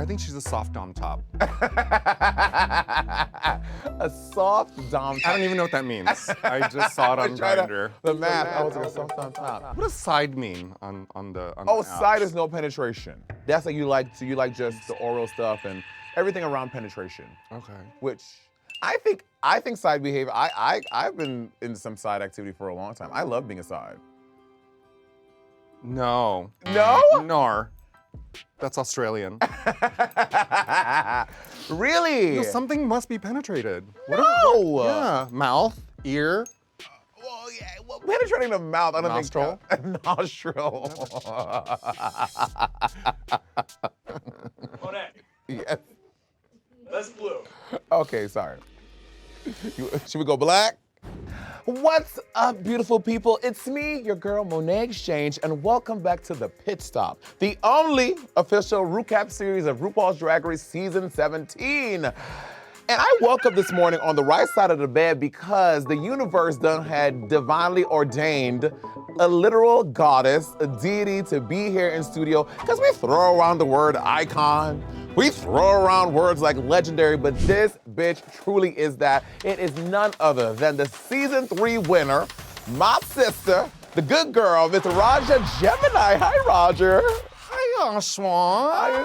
I think she's a soft dom top. A soft dom top. I don't even know what that means. I just saw it on Grindr. The math. I was like a soft dom top. What does side mean on the Oh, apps? side is no penetration. That's like you like. So you like just the oral stuff and everything around penetration. Okay. Which I think side behavior. I've been in some side activity for a long time. I love being a side. No. No? Nor. That's Australian. Really? No, something must be penetrated. No. Yeah. Mouth, ear. Well, yeah. Well, penetrating the mouth. I don't Nostril? think. Nostril. Monét, Yes. that's blue. Okay, sorry. Should we go black? What's up, beautiful people? It's me, your girl, Monét X Change, and welcome back to The Pit Stop, the only official recap series of RuPaul's Drag Race Season 17. And I woke up this morning on the right side of the bed because the universe done had divinely ordained a literal goddess, a deity to be here in studio, because we throw around the word icon, we throw around words like legendary, but this bitch truly is that. It is none other than the Season 3 winner, my sister, the good girl, Miss Raja Gemini. Hi, Roger. Hi, Swan. Hi,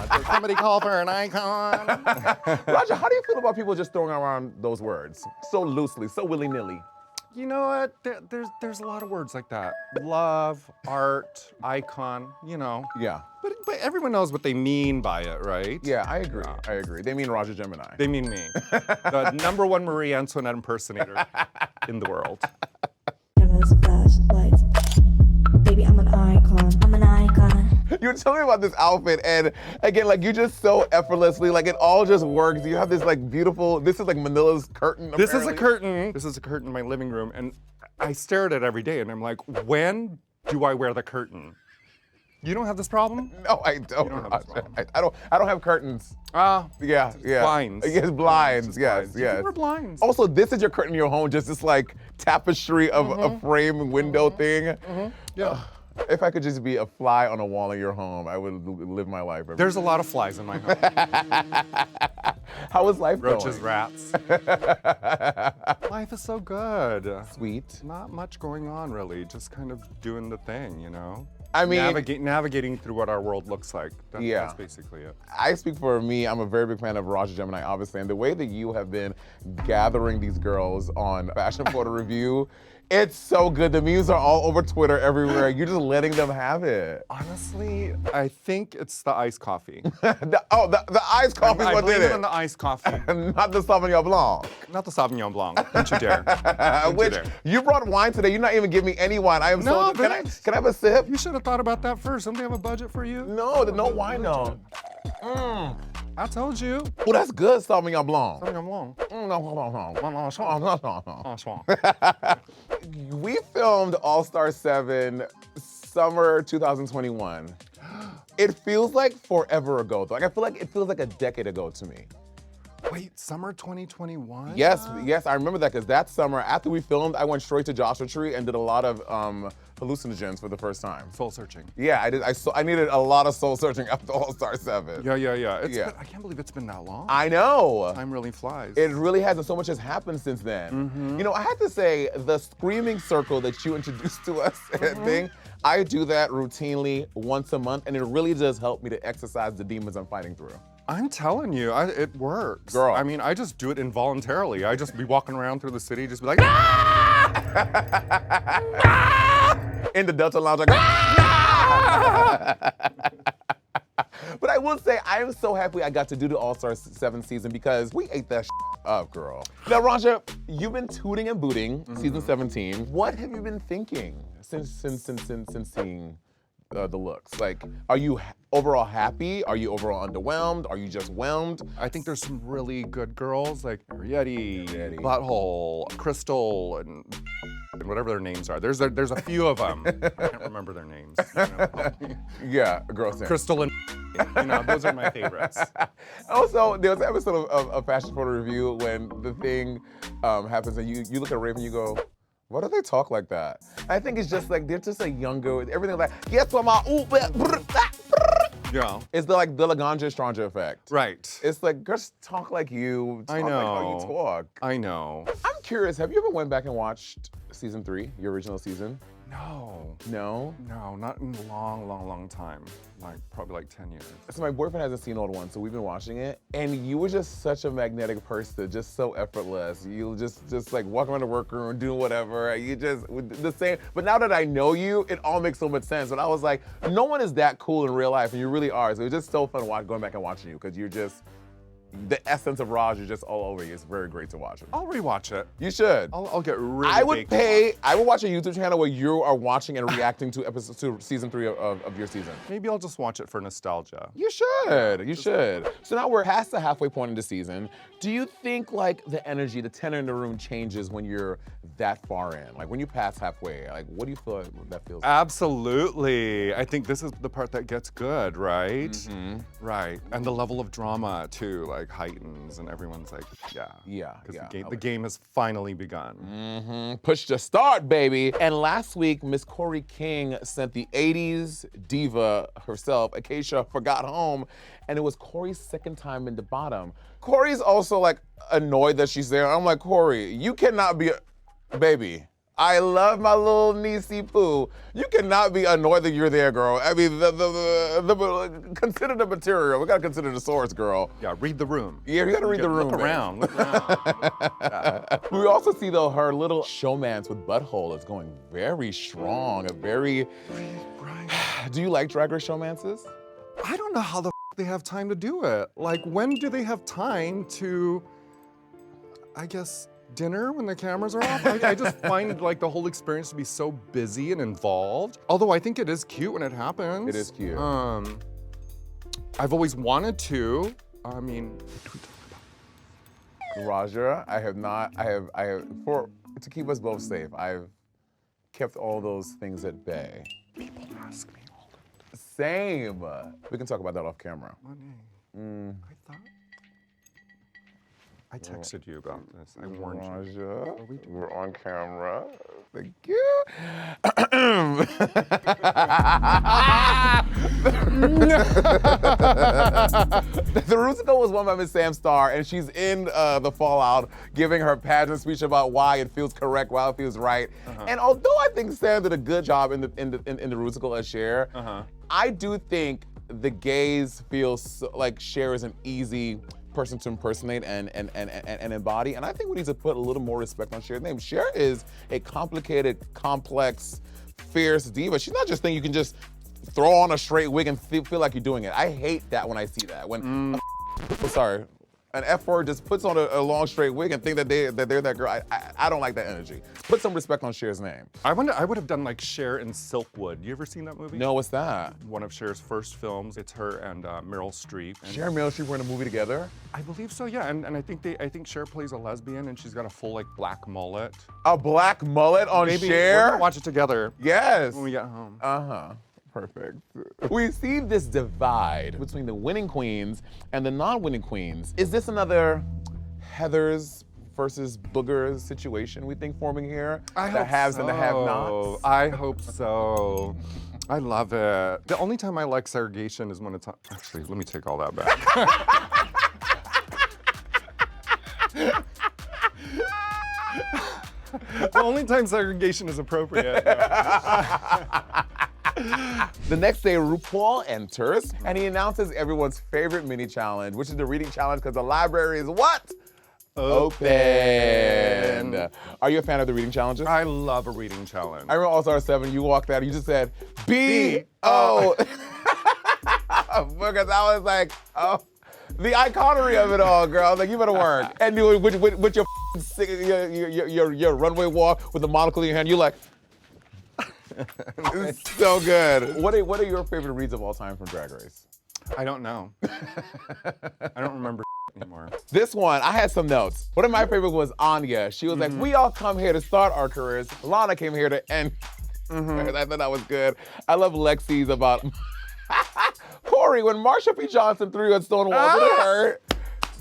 Swan. Did somebody call for an icon? Roger, how do you feel about people just throwing around those words so loosely, so willy-nilly? You know what? There's a lot of words like that. Love, art, icon, you know. Yeah. But everyone knows what they mean by it, right? Yeah, I agree. I agree. They mean Raja Gemini. They mean me. The #1 Marie Antoinette impersonator in the world. Cameras, flashlights. Baby, I'm an icon. I'm an icon. You were telling me about this outfit, and again, like you just so effortlessly, like it all just works. You have this like beautiful, this is like Manila's curtain. This is a apparently. curtain. This is a curtain in my living room, and I stare at it every day, and I'm like, when do I wear the curtain? You don't have this problem? No, I don't. don't have this problem. I don't have curtains. Ah, Yeah, yeah. blinds. Yes, blinds. Yes, blinds. You yes. can wear blinds. Also, this is your curtain in your home, just this like tapestry of a frame window thing. Yeah. If I could just be a fly on a wall in your home, I would live my life. every There's a day. lot of flies in my home. How is life Roaches, going? rats. Life is so good. Sweet. Not much going on, really. Just kind of doing the thing, you know? I mean, navigating through what our world looks like. Yeah. That's basically it. I speak for me. I'm a very big fan of Raja Gemini, obviously, and the way that you have been gathering these girls on Fashion Photo Review, it's so good. The memes are all over Twitter, everywhere. You're just letting them have it. Honestly, I think it's the iced coffee. the iced coffee I what blame did it on the iced coffee, Not the Sauvignon Blanc. not the Sauvignon Blanc. Don't you dare. Don't you Which dare. you brought wine today. You're not even giving me any wine. I am No, so. Can I bitch. have a sip? You should have thought about that first. Don't they have a budget for you? No, no wine though. I told you. Well, that's good, Sauvignon Blanc. Sauvignon Blanc. Oh, swan. We filmed All-Star 7 summer 2021. It feels like forever ago, though. Like I feel like it feels like a decade ago to me. Wait, summer 2021? Yes, I remember that because that summer, after we filmed, I went straight to Joshua Tree and did a lot of hallucinogens for the first time. Soul searching. Yeah, I did. I needed a lot of soul searching after All-Star 7. Yeah. It's Yeah. been- I can't believe it's been that long. I know. Time really flies. It really has, and so much has happened since then. You know, I have to say, the screaming circle that you introduced to us thing, I do that routinely once a month, and it really does help me to exercise the demons I'm fighting through. I'm telling you, it works. Girl. I mean, I just do it involuntarily. I just be walking around through the city, just be like, ah! In the Delta Lounge, like, ah! But I will say, I am so happy I got to do the All-Star 7 season because we ate that up, girl. Now, Raja, you've been tooting and booting season 17. What have you been thinking since seeing the looks? Like, are you overall happy? Are you overall underwhelmed? Are you just whelmed? I think there's some really good girls like Yeti, Butthole, Crystal, and whatever their names are. There's a few of them. I can't remember their names. You know? Yeah, girls. Crystal and you know, those are my favorites. Also, there was an episode of Fashion Photo Review when the thing happens and you look at Raven and you go, why do they talk like that? I think it's just like, they're just a younger, everything like, guess what my Yeah. It's the Laganja Stranger effect. Right. It's like, girls talk like you. Talk I like how know. you talk. I know. I'm curious, have you ever went back and watched season 3, your original season? No. No? No, not in a long, long, long time. Like, probably like 10 years. So my boyfriend hasn't seen old one, so we've been watching it. And you were just such a magnetic person, just so effortless. You just like walk around the workroom, doing whatever. You just, the same. But now that I know you, it all makes so much sense. And I was like, no one is that cool in real life, and you really are. So it was just so fun going back and watching you, because you're just, the essence of Raj is just all over you. It's very great to watch. I'll rewatch it. You should. I'll get really I would baked I would watch a YouTube channel where you are watching and reacting to season 3 of your season. Maybe I'll just watch it for nostalgia. You should, you should. So now we're past the halfway point in the season. Do you think like the energy, the tenor in the room changes when you're that far in? Like when you pass halfway, like what do you feel like that feels like? Absolutely. I think this is the part that gets good, right? Mm-hmm. Right. And the level of drama too, like heightens and everyone's like, yeah. Yeah, Because yeah. the game has finally begun. Mm-hmm. Push to start, baby. And last week, Miss Corey King sent the 80s diva herself, Acacia, Forgot Home, and it was Corey's second time in the bottom. Corey's also like annoyed that she's there. I'm like, Corey, you cannot be, baby. I love my little niecey Pooh. You cannot be annoyed that you're there, girl. I mean, consider the material. We gotta consider the source, girl. Yeah, read the room. Yeah, we gotta read the room. Look around. Look around. We also see though her little showmance with Butthole is going very strong. Right. Do you like Drag Race showmances? I don't know how the they have time to do it. Like, when do they have time to, I guess, dinner when the cameras are off? I just find like the whole experience to be so busy and involved. Although I think it is cute when it happens. It is cute. I've always wanted to. I mean, Raja, to keep us both safe, I've kept all those things at bay. people ask me all the time. Same. We can talk about that off camera. Monét, I thought. I texted you about this. I warned you. Raja, we're on camera. Thank you. The Rusical was won by Miss Sam Starr, and she's in the Fallout, giving her pageant speech about why it feels correct, why it feels right. And although I think Sam did a good job in the Rusical as Cher, I do think the gays feel like Cher is an easy person to impersonate and embody. And I think we need to put a little more respect on Cher's name. Cher is a complicated, complex, fierce diva. She's not just thing you can just throw on a straight wig and feel like you're doing it. I hate that when I see that. When, an F word just puts on a long straight wig and think that they're that girl. I don't like that energy. Put some respect on Cher's name. I would have done like Cher in Silkwood. You ever seen that movie? No, what's that? One of Cher's first films. It's her and Meryl Streep. And Cher and Meryl Streep were in a movie together? I believe so, yeah. And I think Cher plays a lesbian and she's got a full like black mullet. A black mullet on Maybe Cher? we're gonna watch it together. Yes. When we get home. Perfect. We see this divide between the winning queens and the non-winning queens. Is this another Heathers versus Boogers situation we think forming here? The haves and the have-nots? I hope so. I love it. The only time I like segregation is when it's actually, let me take all that back. The only time segregation is appropriate. The next day, RuPaul enters, and he announces everyone's favorite mini challenge, which is the reading challenge, because the library is what? Open. Are you a fan of the reading challenges? I love a reading challenge. I remember All-Star 7, you walked out, you just said, B-O. Because I was like, oh. The iconery of it all, girl. I was like, you better work. And with your runway walk with the monocle in your hand, you're like, it's so good. What are your favorite reads of all time from Drag Race? I don't know. I don't remember anymore. This one, I had some notes. One of my favorites was Anya. She was like, we all come here to start our careers. Lana came here to end. I thought that was good. I love Lexi's about Corey, when Marsha P. Johnson threw you at Stonewall, did it hurt?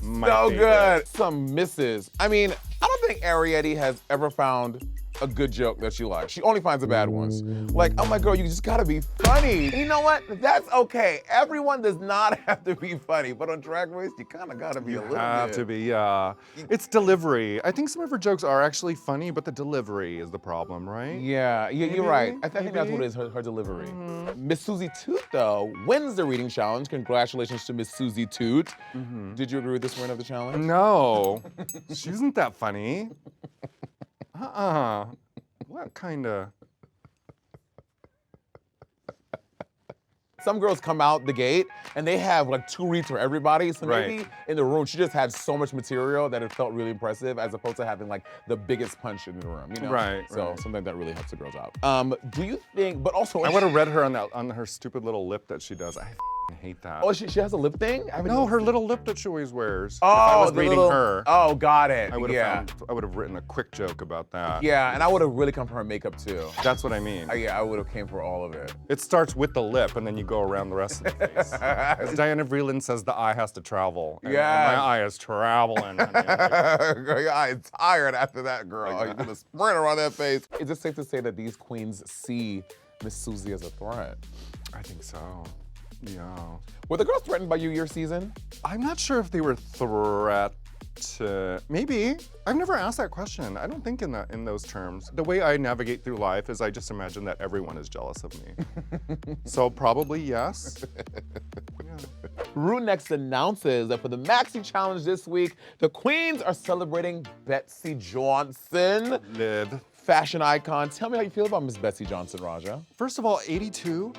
My So favorite. good. Some misses. I mean, I don't think Arietti has ever found a good joke that she likes. She only finds the bad ones. Like, I'm like, girl, you just gotta be funny. And you know what? That's okay. Everyone does not have to be funny, but on Drag Race, you kind of gotta be a little Have bit. to be, yeah. It's delivery. I think some of her jokes are actually funny, but the delivery is the problem, right? Yeah, you're right. I think that's what it is, her delivery. Miss Susie Toot, though, wins the reading challenge. Congratulations to Miss Susie Toot. Did you agree with this win of the challenge? No, she isn't that funny. What kind of? Some girls come out the gate and they have like 2 reads for everybody. So Right. maybe in the room, she just had so much material that it felt really impressive as opposed to having like the biggest punch in the room, you know? Right, So right. something that really helps the girls out. Do you think, but also- I would have read her on her stupid little lip that she does. I f***ing hate that. Oh, she has a lip thing? I haven't No, noticed her it. little lip that she always wears. Oh, if I was the reading little- her, Oh, got it. I would Yeah. have written a quick joke about that. Yeah, and I would have really come for her makeup too. That's what I mean. Yeah, I would have came for all of it. It starts with the lip, and then you go around the rest of the face. As Diana Vreeland says, the eye has to travel. And Yeah. my eye is traveling. honey. Girl, your eye is tired after that, girl. You're gonna sprint around that face. Is it safe to say that these queens see Miss Susie as a threat? I think so. Yeah. Were the girls threatened by you your season? I'm not sure if they were maybe. I've never asked that question. I don't think in those terms. The way I navigate through life is I just imagine that everyone is jealous of me. So probably yes. Ru next announces that for the Maxi Challenge this week, the queens are celebrating Betsy Johnson, Live. fashion icon. Tell me how you feel about Miss Betsy Johnson, Raja. First of all, 82.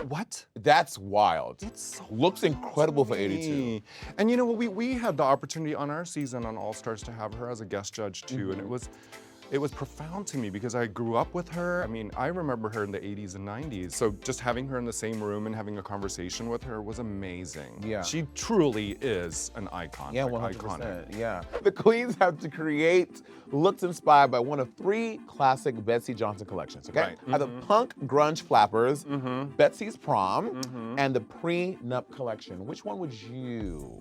What? That's wild. It's so Looks incredible for 82. funny. And you know what? We had the opportunity on our season on All Stars to have her as a guest judge too, and it was profound to me because I grew up with her. I mean, I remember her in the 80s and 90s. So just having her in the same room and having a conversation with her was amazing. Yeah. She truly is an icon. Yeah, like, 100%. iconic. Yeah. The queens have to create looks inspired by one of 3 classic Betsy Johnson collections, okay? Right. Are the punk grunge flappers, Betsy's prom, and the prenup collection. Which one would you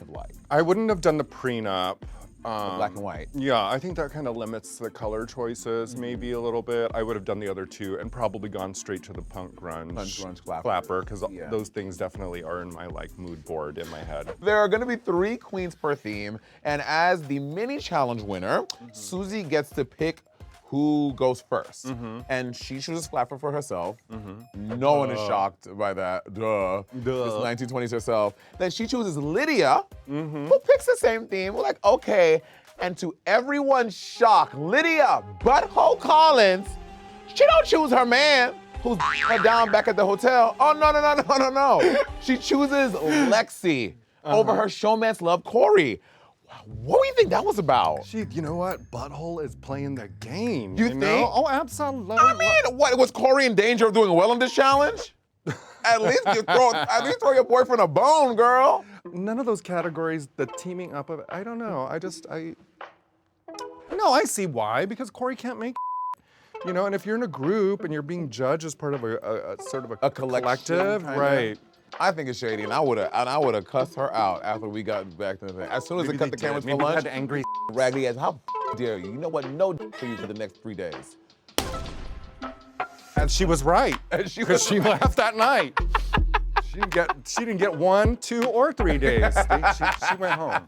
have liked? I wouldn't have done the prenup. Black and white. Yeah, I think that kind of limits the color choices maybe a little bit. I would have done the other 2 and probably gone straight to the punk grunge flapper because Yeah. those things definitely are in my like mood board in my head. There are gonna be 3 queens per theme, and as the mini challenge winner, Susie gets to pick who goes first. And she chooses flapper for herself. No one is shocked by that. Duh. It's 1920s herself. Then she chooses Lydia, who picks the same theme. We're like, okay. And to everyone's shock, Lydia Butthole Collins, she don't choose her man, who's her down back at the hotel. Oh, no. She chooses Lexi over her showman's love, Corey. What do you think that was about? You know what? Butthole is playing the game. You know? think? Oh, absolutely. I mean, what was Corey in danger of doing well in this challenge? At least throw your boyfriend a bone, girl. None of those categories, the teaming up of it, I don't know. No, I see why, because Corey can't make you know, and if you're in a group and you're being judged as part of a sort of a collection, collective, kinda. right. I think it's shady, and I would have cussed her out after we got back to the thing. As soon as Maybe they cut they the cameras did. for Maybe they lunch, had angry raggedy ass, how dare you? You know what? No for you for the next 3 days. And she was right, And she because was she left that night. She didn't get 1, 2, or 3 days. She went home.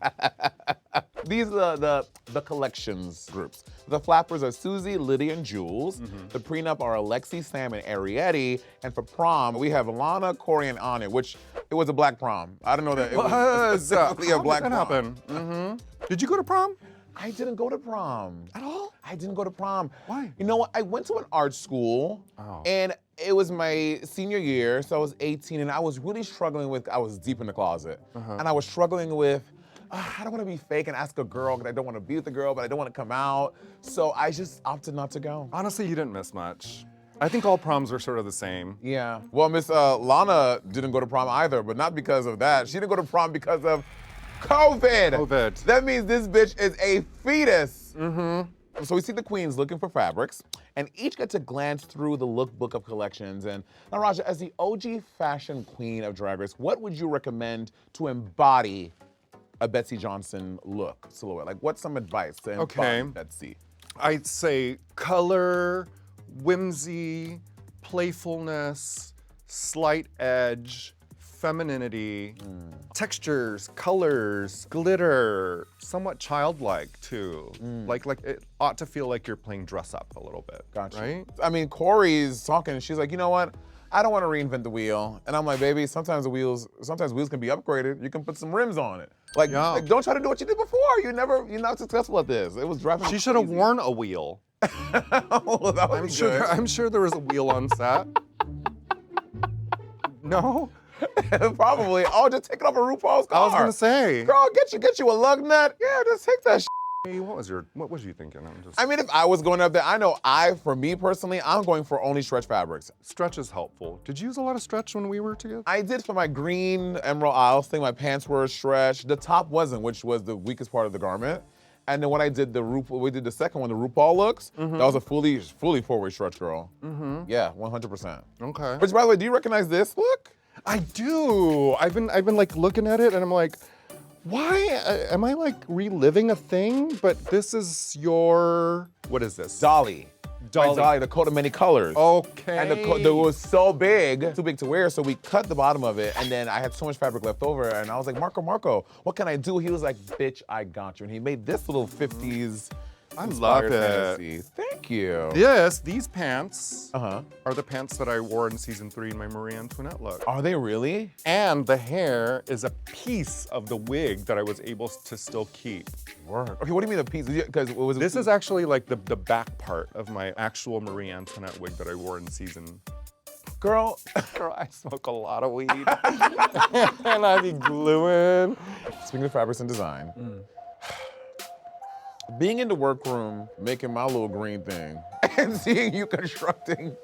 These are the collections groups. The flappers are Susie, Lydia, and Jules. The prenup are Alexi, Sam, and Arietti. And for prom, we have Lana, Corey, and Anya, which it was a black prom. I don't know that it was specifically a black How did that prom. happen? Did you go to prom? I didn't go to prom. At all? I didn't go to prom. Why? You know what? I went to an art school, and it was my senior year, so I was 18, and I was really struggling with, I was deep in the closet, and I was struggling with, I don't want to be fake and ask a girl, because I don't want to be with the girl, but I don't want to come out, so I just opted not to go. Honestly, you didn't miss much. I think all proms are sort of the same. Yeah. Well, Miss Lana didn't go to prom either, but not because of that. She didn't go to prom because of COVID. COVID. That means this bitch is a fetus. So we see the queens looking for fabrics, and each get to glance through the lookbook of collections. And now, Raja, as the OG fashion queen of Drag Race, what would you recommend to embody a Betsy Johnson look, silhouette? Like, what's some advice to embody Betsy? I'd say color, whimsy, playfulness, slight edge, femininity, textures, colors, glitter, somewhat childlike too. Like it ought to feel like you're playing dress up a little bit. Gotcha. Right? I mean, Corey's talking and she's like, you know what? I don't want to reinvent the wheel. And I'm like, baby, sometimes wheels can be upgraded. You can put some rims on it. Like, Yeah. like, don't try to do what you did before. You're not successful at this. It was driving me She should have crazy. worn a wheel. Oh, that would I'm be sure. good. I'm sure there was a wheel on set. No, Probably. Oh, just take it off a RuPaul's car. I was gonna say. Girl, get you a lug nut. Yeah, just take that. Hey, what was you thinking? I'm just. I mean, if I was going up there, I know for me personally, I'm going for only stretch fabrics. Stretch is helpful. Did you use a lot of stretch when we were together? I did for my green Emerald Isles thing, my pants were stretched. The top wasn't, which was the weakest part of the garment. And then when I did we did the second one, the RuPaul looks, that was a fully forward stretch, girl. Yeah, 100%. Okay. Which, by the way, do you recognize this look? I do. I've been like looking at it and I'm like, why am I like reliving a thing? But this is your, what is this? Dolly. Dolly. My Dolly, the coat of many colors. Okay. And the coat it was so big, too big to wear, so we cut the bottom of it, and then I had so much fabric left over, and I was like, Marco, what can I do? He was like, bitch, I got you. And he made this little 50s I love inspired it. fantasy. Thank you. These pants are the pants that I wore in season 3 in my Marie Antoinette look. Are they really? And the hair is a piece of the wig that I was able to still keep. Word. Okay, what do you mean a piece? Because what was it? This is actually like the back part of my actual Marie Antoinette wig that I wore in season. Girl, I smoke a lot of weed. And I be gluing. speaking of fabrics and design, being in the workroom, making my little green thing, and seeing you constructing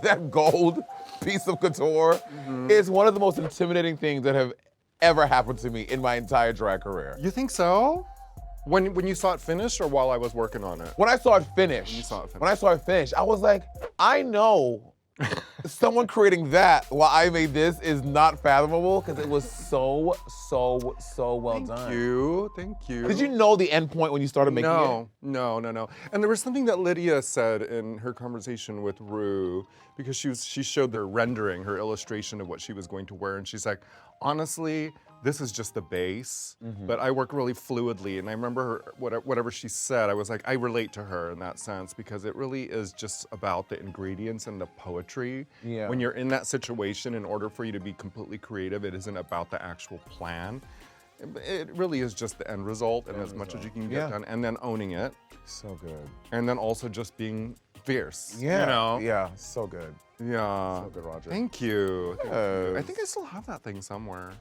that gold piece of couture is one of the most intimidating things that have ever happened to me in my entire drag career. You think so? When you saw it finished or while I was working on it? When I saw it finished, I was like, I know someone creating that while I made this is not fathomable because it was so well done. Thank you. Did you know the end point when you started making it? No. And there was something that Lydia said in her conversation with Ru, because she showed their rendering, her illustration of what she was going to wear, and she's like, honestly, this is just the base, but I work really fluidly. And I remember her, whatever she said, I was like, I relate to her in that sense because it really is just about the ingredients and the poetry. Yeah. When you're in that situation, in order for you to be completely creative, it isn't about the actual plan. It really is just the end result and as much as you can get done, and then owning it. So good. And then also just being fierce. Yeah. You know? Yeah, so good. Yeah. So good, Roger. Thank you. Thank you. I Yes. think I still have that thing somewhere.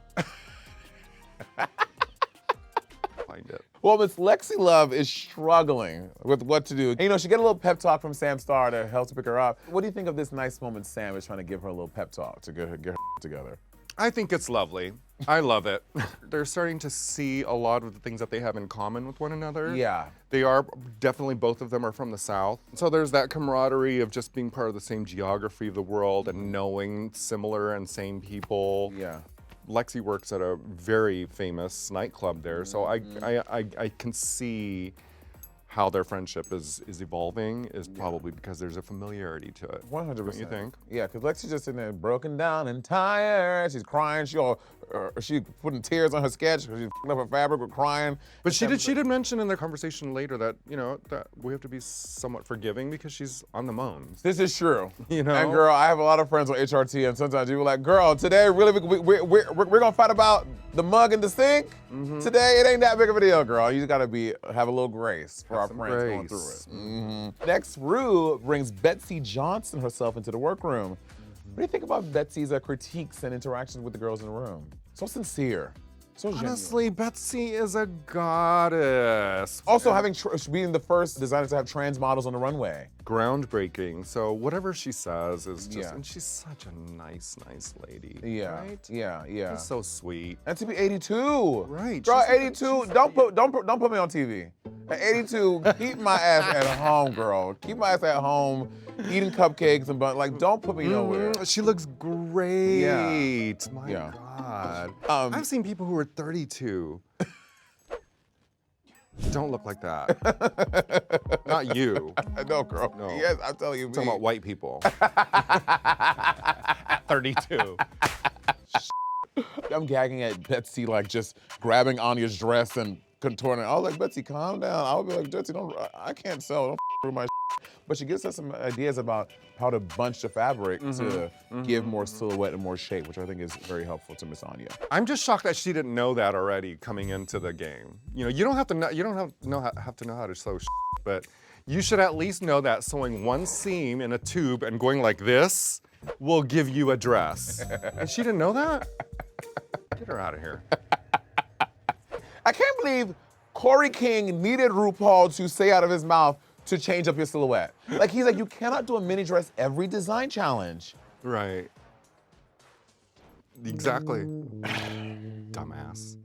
Find it. Well, Miss Lexi Love is struggling with what to do. And, you know, she got a little pep talk from Sam Starr to help to pick her up. What do you think of this nice moment Sam is trying to give her a little pep talk to get her together? I think it's lovely. I love it. They're starting to see a lot of the things that they have in common with one another. Yeah. They are, definitely both of them are from the South. So there's that camaraderie of just being part of the same geography of the world and knowing similar and same people. Yeah. Lexi works at a very famous nightclub there, so I can see how their friendship is evolving is probably because there's a familiarity to it. 100%. Don't you think? Yeah, because Lexi's just in there broken down and tired. She's crying. She putting tears on her sketch. She's f***ing up her fabric with crying. But she did mention in their conversation later that, you know, that we have to be somewhat forgiving because she's on the moans. This is true. You know? And girl, I have a lot of friends on HRT, and sometimes you were like, girl, today really we're gonna fight about the mug and the sink. Today it ain't that big of a deal, girl. You just gotta have a little grace for our friends going through it. Next, Ru brings Betsy Johnson herself into the workroom. What do you think about Betsy's critiques and interactions with the girls in the room? So sincere, so genuine. Honestly, Betsy is a goddess. Also, being the first designer to have trans models on the runway. Groundbreaking. So whatever she says is just, Yeah. and she's such a nice lady. Yeah, Right? yeah. She's so sweet. And to be 82. Right, Girl, she's- 82, don't put me on TV. At 82, keep my ass at home, girl. Keep my ass at home, eating cupcakes and like, don't put me nowhere. She looks great. Yeah. My Yeah. God. Um, I've seen people who are 32. Don't look like that. Not you. No, girl. No. Yes, I'm telling you. I'm talking about white people. At 32. I'm gagging at Betsy, like just grabbing Anya's dress and contorting. I was like, Betsy, calm down. I would be like, Betsy, I can't sell. Don't with my. But she gives us some ideas about how to bunch the fabric to give more silhouette and more shape, which I think is very helpful to Miss Anya. I'm just shocked that she didn't know that already coming into the game. You know, you don't have to know. You don't have to know how to sew, but you should at least know that sewing one seam in a tube and going like this will give you a dress. And she didn't know that? Get her out of here. I can't believe Corey King needed RuPaul to say out of his mouth to change up your silhouette. Like, he's like, you cannot do a mini dress every design challenge. Right. Exactly. Dumbass.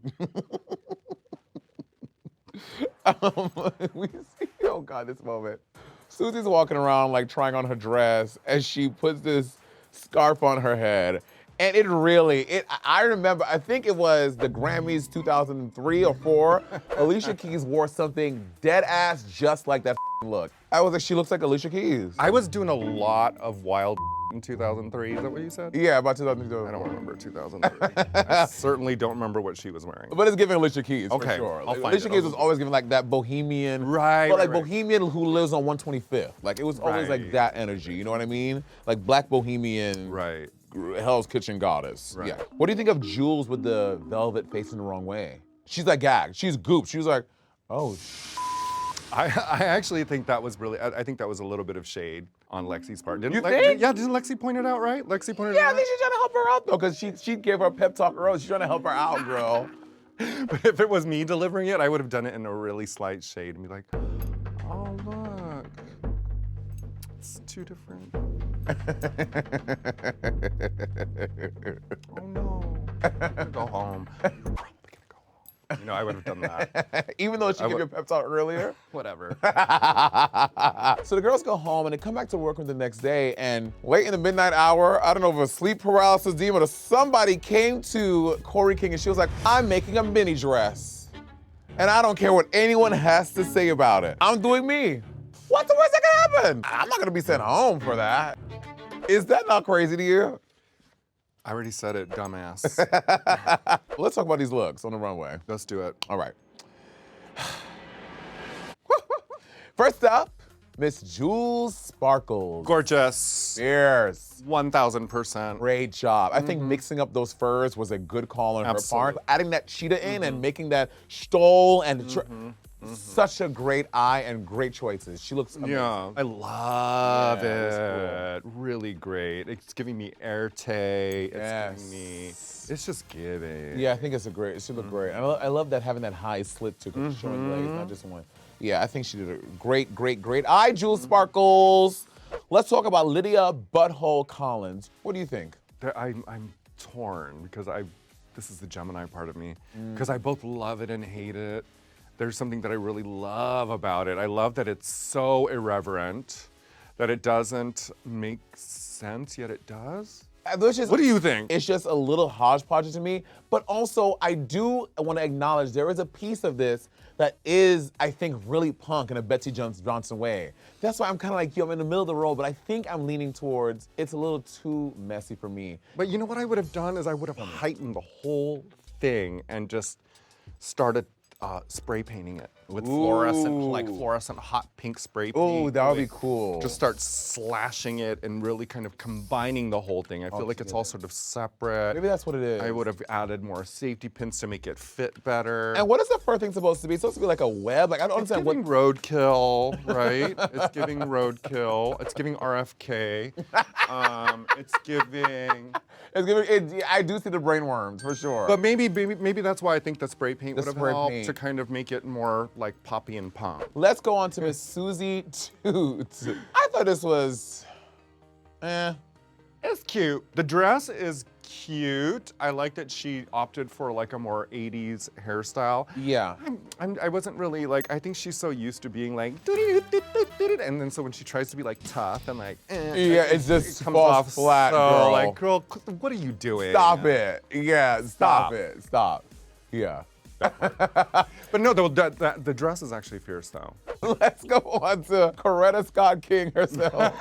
We see, oh God, this moment. Susie's walking around like trying on her dress as she puts this scarf on her head. And I remember, I think it was the Grammys 2003 or 4. Alicia Keys wore something dead ass just like that look. I was like, she looks like Alicia Keys. I was doing a lot of wild in 2003. Is that what you said? Yeah, about 2002. I don't remember 2003. I certainly don't remember what she was wearing. But it's giving Alicia Keys, Okay, for sure. I'll find Alicia it. Keys was always giving like that bohemian, Right, but like right. bohemian who lives on 125th. Like it was always like Right. that energy, you know what I mean? Like black bohemian, Right. Hell's Kitchen goddess. Right. Yeah. What do you think of Jules with the velvet facing the wrong way? She's like gagged. She's gooped. She was like, oh. I actually think that was really, I think that was a little bit of shade on Lexi's part. Didn't You think? Yeah, didn't Lexi point it out, right? Lexi pointed Yeah, it I out. think she's trying to help her out though, because she gave her a pep talk earlier. She's trying to help her out, girl. But if it was me delivering it, I would have done it in a really slight shade and be like, oh, look. It's two different. Oh, no. I'm gonna go home. You're probably gonna go home. You know, I would have done that. Even though she gave you a would- pep talk earlier. Whatever. So the girls go home and they come back to work the next day, and late in the midnight hour, I don't know if it was sleep paralysis demon or somebody came to Corey King and she was like, I'm making a mini dress. And I don't care what anyone has to say about it. I'm doing me. What's the worst that can happen? I'm not gonna be sent home for that. Is that not crazy to you? I already said it, dumbass. Let's talk about these looks on the runway. Let's do it. All right. First up, Miss Jules Sparkles. Gorgeous. Fierce. 1000%. Great job. I think mixing up those furs was a good call on her Absolutely. part. Adding that cheetah in and making that stole and such a great eye and great choices. She looks amazing. Yeah, I love Yeah, it it. Really great. It's giving me airtay. It's giving me. Yes. It's just giving. Yeah, I think it should look great. I love that having that high slit to showing blades, not just one. Yeah, I think she did a great, great, great eye, Jules Sparkles. Let's talk about Lydia Butthole Collins. What do you think? I'm torn because this is the Gemini part of me, because I both love it and hate it. There's something that I really love about it. I love that it's so irreverent, that it doesn't make sense, yet it does. What do you think? It's just a little hodgepodge to me, but also I do want to acknowledge there is a piece of this that is, I think, really punk in a Betsy Johnson way. That's why I'm kind of like, yo, I'm in the middle of the road, but I think I'm leaning towards it's a little too messy for me. But you know what I would have done is I would have heightened the whole thing and just started spray painting it with fluorescent hot pink spray paint. Oh, that would be cool. Just start slashing it and really kind of combining the whole thing. I feel like it's all sort of separate. Maybe that's what it is. I would have added more safety pins to make it fit better. And what is the fur thing supposed to be? It's supposed to be like a web? Like, I don't It's understand giving roadkill, right? It's giving roadkill. It's giving RFK. It's giving. I do see the brainworms, for sure. But maybe that's why I think the spray paint would have spray helped paint. to kind of make it more like poppy and punk. Let's go on to Miss Susie Toots. I thought this was, It's cute. The dress is cute. I like that she opted for like a more 80s hairstyle. Yeah. I wasn't really like, I think she's so used to being like, and then so when she tries to be like tough and like, Yeah, it just comes falls off flat, so girl. like, girl, what are you doing? Stop it. Yeah, stop it. Stop. Yeah. that part. But no, the dress is actually fierce though. Let's go on to Coretta Scott King herself.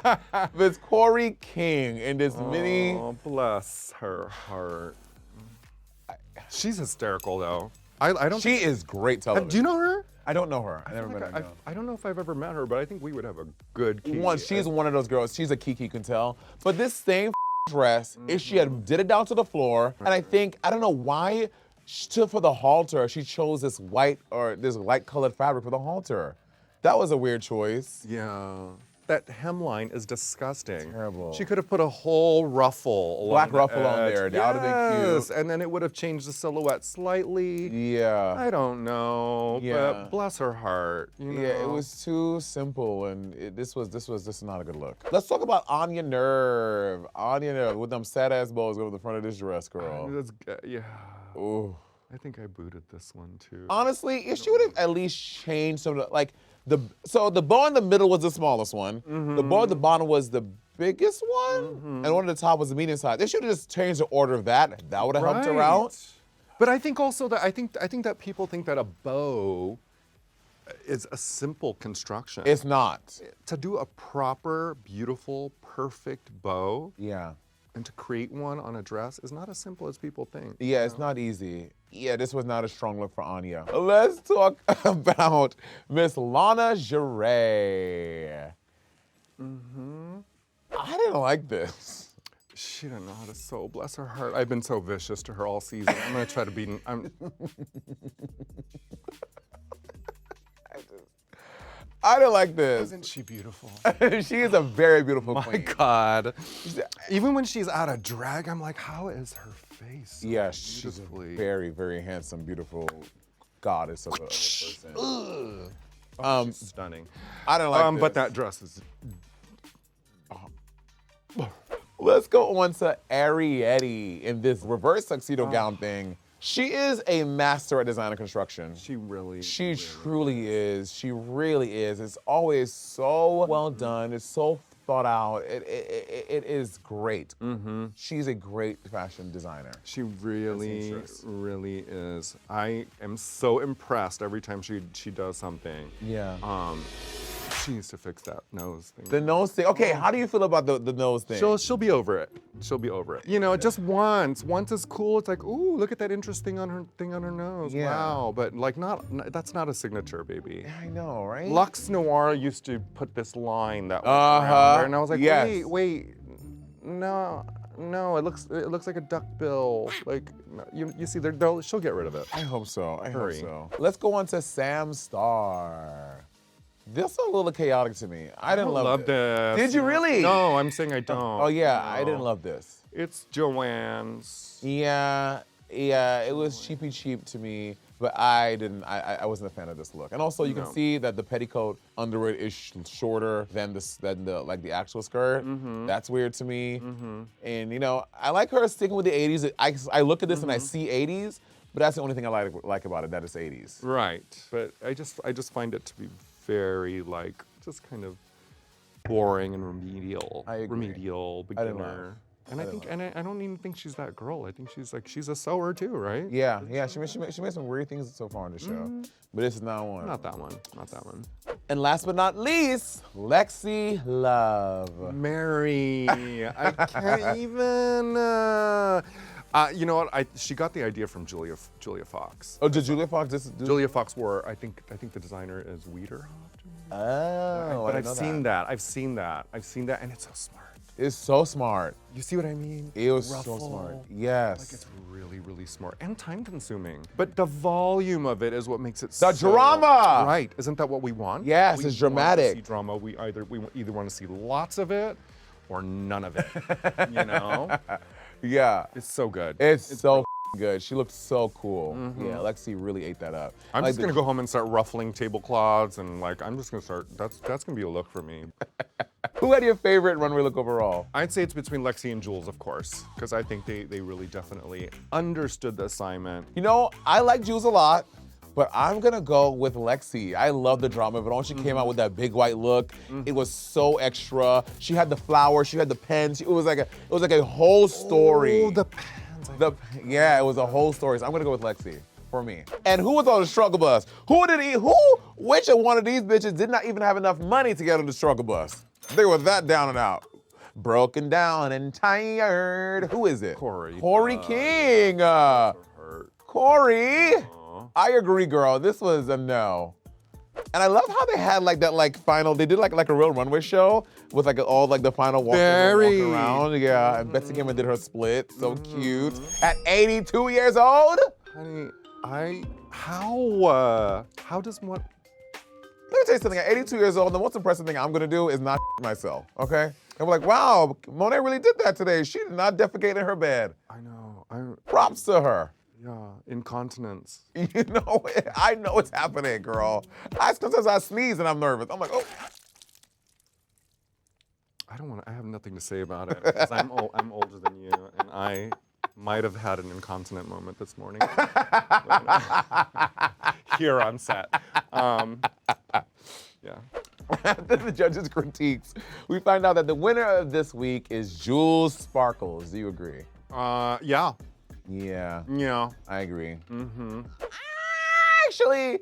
Miss Corey King in this mini. Oh, bless her heart. She's hysterical though. I don't. She is great television. Do you know her? I don't know her. I never met her. no. I don't know if I've ever met her, but I think we would have a good Kiki. She's one of those girls. She's a Kiki, you can tell. But this same dress, if she had did it down to the floor, and I don't know why, for the halter, she chose this white colored fabric for the halter. That was a weird choice. Yeah. That hemline is disgusting. Terrible. She could have put a whole ruffle Black along ruffle the on edge. there. That would have been cute. And then it would have changed the silhouette slightly. Yeah. I don't know. Yeah. But bless her heart. You know? Yeah, it was too simple, and this was not a good look. Let's talk about Anya Nerve. Anya Nerve with them sad ass bows over the front of this dress, girl. Yeah. Ooh. I think I booted this one too. Honestly, if she would have at least changed some of the, like, the bow in the middle was the smallest one. The bow at the bottom was the biggest one, and one at the top was the medium size. They should have just changed the order of that. That would have helped her out. But I think also that I think that people think that a bow is a simple construction. It's not. To do a proper, beautiful, perfect bow Yeah. and to create one on a dress is not as simple as people think. Yeah, it's not easy. Yeah, this was not a strong look for Anya. Let's talk about Miss Lana Geray. I didn't like this. She didn't know how to sew. Bless her heart. I've been so vicious to her all season. I'm gonna try to be. I didn't like this. Isn't she beautiful? She is a very beautiful My queen. God. Even when she's out of drag, I'm like, how is her face? So Yeah, she's a beautifully- very, very handsome, beautiful goddess of a person. She's stunning. I don't like this. But that dress is. Let's go on to Ariete in this reverse tuxedo gown thing. She is a master at designer construction. She really. She truly is. She really is. It's always so well done. It's so thought out. It is great. She's a great fashion designer. She really, seamstress. really is. I am so impressed every time she does something. Yeah. She needs to fix that nose thing. The nose thing. Okay, how do you feel about the nose thing? She'll be over it. She'll be over it. You know, just once. Once is cool. It's like, ooh, look at that interesting on her nose. Yeah. Wow. But like, that's not a signature, baby. I know, right? Luxe Noir used to put this line that went around her, and I was like, Yes. wait, no, it looks like a duck bill. Like, no, you see, she'll get rid of it. I hope so. I Hurry. hope so. Let's go on to Sam Starr. This is a little chaotic to me. I didn't love this. Did you really? No, I'm saying I don't. Oh yeah, No. I didn't love this. It's Joanne's. Yeah, it was cheapy cheap to me, but I wasn't a fan of this look. And also, you can No. see that the petticoat under it is shorter than the actual skirt. That's weird to me. And you know, I like her sticking with the 80s. I look at this and I see 80s, but that's the only thing I like about it. That it's 80s. Right, but I just find it to be very like just kind of boring and remedial. I agree. Remedial I didn't beginner. And I think, and I don't even think she's that girl. I think she's a sewer too, right? Yeah. She made some weird things so far on the show, but this is not one. Not that one. Not that one. And last but not least, Lexi Love. Mary, I can't even. You know what? She got the idea from Julia Fox. Oh, did Julia Fox Julia Fox wore. I think the designer is Wiederhoff. Oh, But I I've didn't know seen that. I've seen that, and it's so smart. It's so smart. You see what I mean? It was so Ruffle. smart. Yes. Like it's really, really smart and time-consuming. But the volume of it is what makes it The so drama! Right? Isn't that what we want? Yes, We it's want dramatic. to see drama. We either want to see lots of it or none of it. You know? Yeah. It's so good. It's so good. She looked so cool. Yeah, Lexi really ate that up. I'm Like just gonna go home and start ruffling tablecloths and like I'm just gonna start. That's gonna be a look for me. Who had your favorite runway look overall? I'd say it's between Lexi and Jules, of course, because I think they really definitely understood the assignment. You know, I like Jules a lot, but I'm gonna go with Lexi. I love the drama of it. When she came out with that big white look, it was so extra. She had the flowers, she had the pens. It was like a whole story. Oh, the pens. Yeah, it was a whole story. So I'm gonna go with Lexi. for me. And who was on the struggle bus? Which of one of these bitches did not even have enough money to get on the struggle bus? They were that down and out. Broken down and tired. Who is it? Corey. Corey King. Corey. I agree, girl. This was a no. And I love how they had like that final, they did like a real runway show with like all like the final walking around. Yeah, and Betsy came and did her split. So cute. At 82 years old? Honey, how does one? Let me tell you something, at 82 years old, the most impressive thing I'm gonna do is not myself, okay? I'm like, wow, Monét really did that today. She did not defecate in her bed. I know. Props to her. Yeah, incontinence. You know, I know it's happening, girl. Sometimes I sneeze and I'm nervous. I'm like, oh. I have nothing to say about it because I'm older than you, and I might have had an incontinent moment this morning. Here on set. Yeah. After the judges' critiques, we find out that the winner of this week is Jules Sparkles. Do you agree? Yeah. Yeah. Yeah. I agree. Mm-hmm. Actually,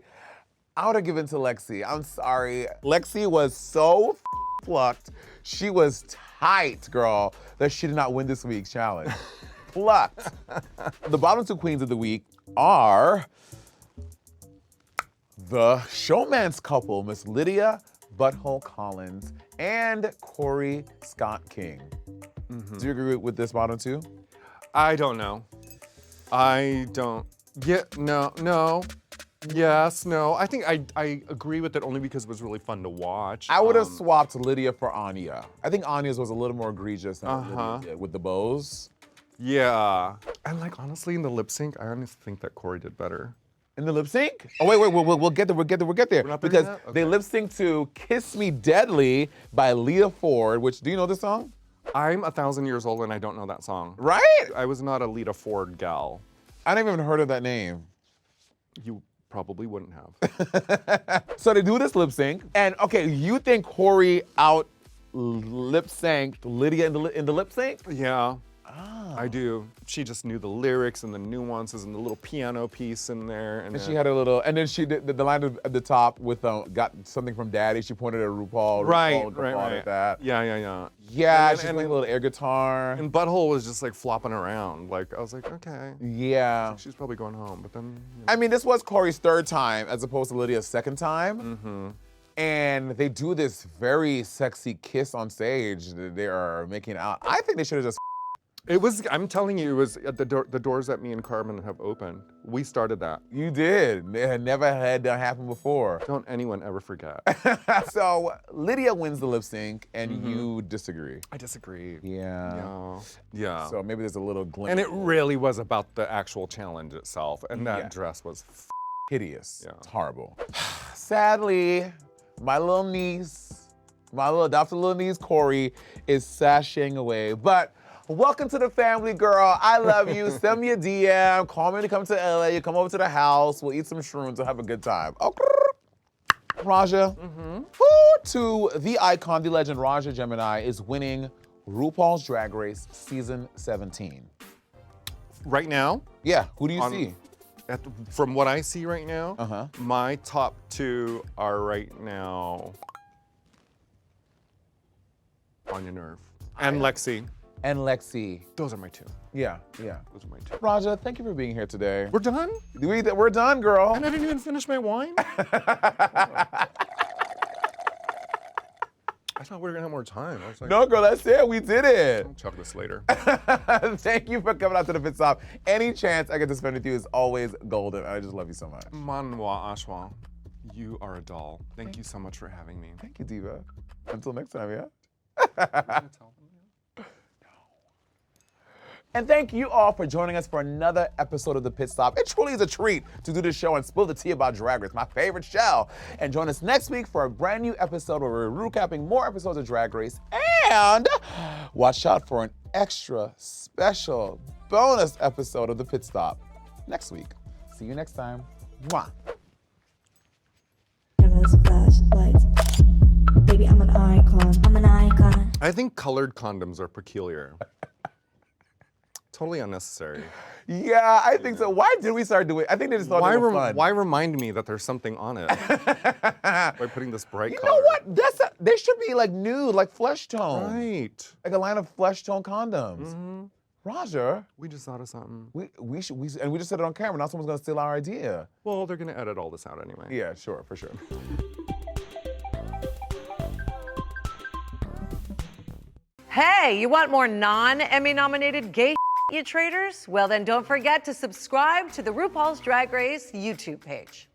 I would have given to Lexi. I'm sorry. Lexi was so plucked. She was tight, girl, that she did not win this week's challenge. Plucked. The bottom two queens of the week are the showman's couple, Miss Lydia Butthole Collins and Corey Scott King. Mm-hmm. Do you agree with this bottom two? I don't know. I don't. Yeah, no. Yes, no. I think I agree with it only because it was really fun to watch. I would have swapped Lydia for Anya. I think Anya's was a little more egregious than Lydia did with the bows. Yeah. And like honestly, in the lip sync, I honestly think that Corey did better. In the lip sync? Oh wait, we'll get there. We're not there because Okay. they lip synced to "Kiss Me Deadly" by Leah Ford. Which, do you know this song? I'm 1,000 years old and I don't know that song. Right? I was not a Lita Ford gal. I never even heard of that name. You probably wouldn't have. So they do this lip sync, and okay, you think Corey out lip synced Lydia in the lip sync? Yeah. I do. She just knew the lyrics and the nuances and the little piano piece in there. And she had a little, and then she did the line at the top with got something from Daddy. She pointed at RuPaul. Right. At that. Yeah. Yeah, And- she's and- playing a little air guitar. And Butthole was just like flopping around. Like I was like, okay. Yeah. She's probably going home, but then. You know. I mean, this was Corey's third time as opposed to Lydia's second time. Mm-hmm. And they do this very sexy kiss on stage. They are making out. I think they should have just. It was. I'm telling you, it was at the doors that me and Carmen have opened. We started that. You did. It had never had that happen before. Don't anyone ever forget. So Lydia wins the lip sync, and you disagree. I disagree. Yeah. Yeah. So maybe there's a little glimpse. And it really was about the actual challenge itself, and that Yeah. dress was. Hideous. Yeah. It's horrible. Sadly, my little adopted little niece, Corey, is sashaying away. But welcome to the family, girl. I love you. Send me a DM. Call me to come to LA. You come over to the house. We'll eat some shrooms. We'll have a good time. Okay. Raja, who to the icon, the legend, Raja Gemini, is winning RuPaul's Drag Race Season 17. Right now, Yeah, who do you see? from what I see right now, Uh-huh. my top two are right now Anya Nerve and Lexi. And Lexi. Those are my two. Yeah. Those are my two. Raja, thank you for being here today. We're done? We're done, girl. And I didn't even finish my wine? I thought we were gonna have more time. I was like, No, girl, that's it. We did it. I'll chuck this later. Thank you for coming out to the Pit Stop. Any chance I get to spend with you is always golden. I just love you so much. Manwa Ashwa, you are a doll. Thank you so much for having me. Thank you, Diva. Until next time, yeah? And thank you all for joining us for another episode of The Pit Stop. It truly is a treat to do this show and spill the tea about Drag Race, my favorite show. And join us next week for a brand new episode where we're recapping more episodes of Drag Race. And watch out for an extra special bonus episode of The Pit Stop next week. See you next time. Mwah. Cameras, flashlights. Baby, I'm an icon. I'm an icon. I think colored condoms are peculiar. Totally unnecessary. Yeah, I think so. Why did we start doing? I think they just thought it was fun. Why remind me that there's something on it by putting this bright color? You know what? They should be like nude, like flesh tone. Right. Like a line of flesh tone condoms. Mm-hmm. Roger, We just thought of something. we just said it on camera. Now someone's gonna steal our idea. Well, they're gonna edit all this out anyway. Yeah, sure, for sure. Hey, you want more non-Emmy nominated gay you traders? Well, then don't forget to subscribe to the RuPaul's Drag Race YouTube page.